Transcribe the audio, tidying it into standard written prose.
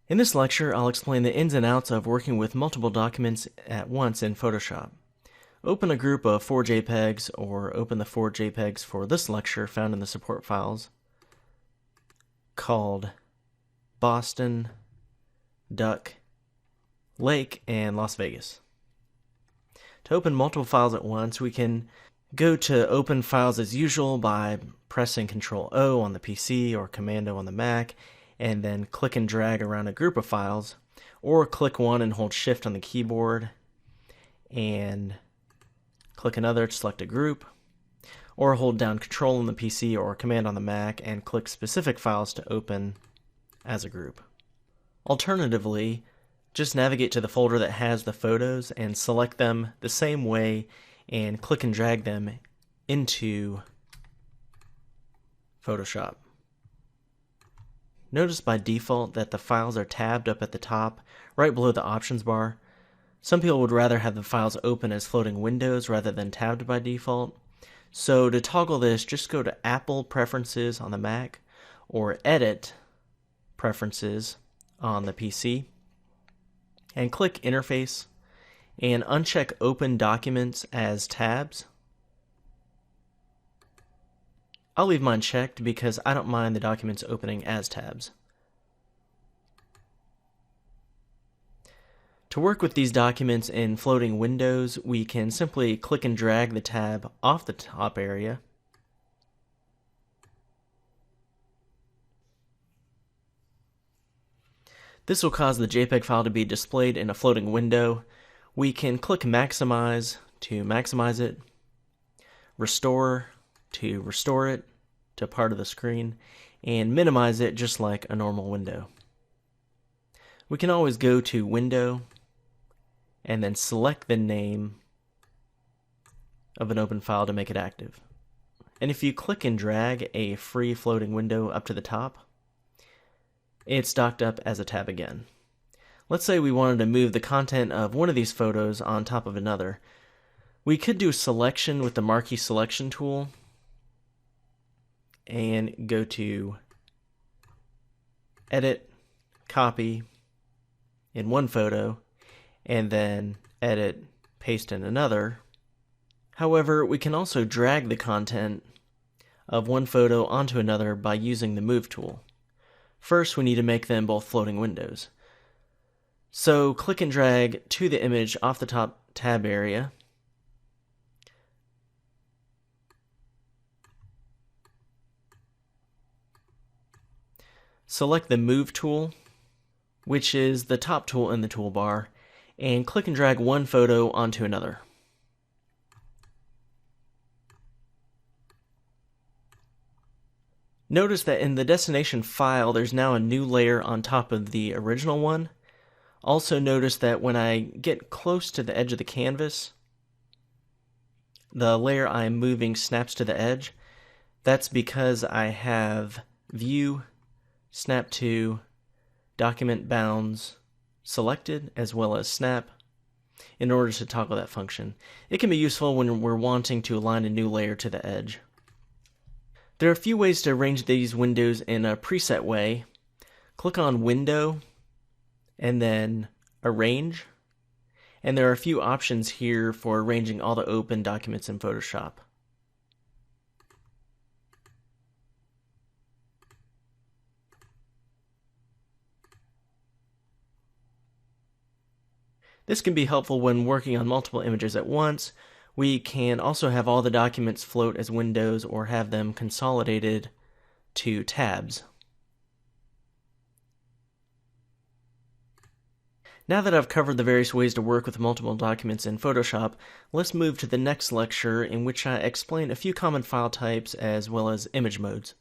In this lecture, I'll explain the ins and outs of working with multiple documents at once in Photoshop. Open a group of 4 JPEGs, or open the 4 JPEGs for this lecture found in the support files, called Boston, Duck, Lake, and Las Vegas. To open multiple files at once, we can go to Open Files as usual by pressing Ctrl-O on the PC or Command-O on the Mac, and then click and drag around a group of files, or click one and hold Shift on the keyboard, and click another to select a group, or hold down Control on the PC or Command on the Mac and click specific files to open as a group. Alternatively, just navigate to the folder that has the photos and select them the same way and click and drag them into Photoshop. Notice by default that the files are tabbed up at the top, right below the options bar. Some people would rather have the files open as floating windows rather than tabbed by default. So to toggle this, just go to Apple Preferences on the Mac or Edit Preferences on the PC and click Interface and uncheck Open Documents as tabs. I'll leave mine checked because I don't mind the documents opening as tabs. To work with these documents in floating windows, we can simply click and drag the tab off the top area. This will cause the JPEG file to be displayed in a floating window. We can click Maximize to maximize it, Restore to restore it to part of the screen, and minimize it just like a normal window. We can always go to Window and then select the name of an open file to make it active. And if you click and drag a free floating window up to the top, it's docked up as a tab again. Let's say we wanted to move the content of one of these photos on top of another. We could do selection with the Marquee Selection tool and go to Edit, Copy in one photo, and then Edit, Paste in another. However, we can also drag the content of one photo onto another by using the Move tool. First, we need to make them both floating windows. So click and drag to the image off the top tab area. Select the Move tool, which is the top tool in the toolbar, and click and drag one photo onto another. Notice that in the destination file, there's now a new layer on top of the original one. Also notice that when I get close to the edge of the canvas, the layer I'm moving snaps to the edge. That's because I have View, Snap to, Document Bounds selected, as well as Snap, in order to toggle that function. It can be useful when we're wanting to align a new layer to the edge. There are a few ways to arrange these windows in a preset way. Click on Window, and then Arrange, and there are a few options here for arranging all the open documents in Photoshop. This can be helpful when working on multiple images at once. We can also have all the documents float as windows or have them consolidated to tabs. Now that I've covered the various ways to work with multiple documents in Photoshop, let's move to the next lecture in which I explain a few common file types as well as image modes.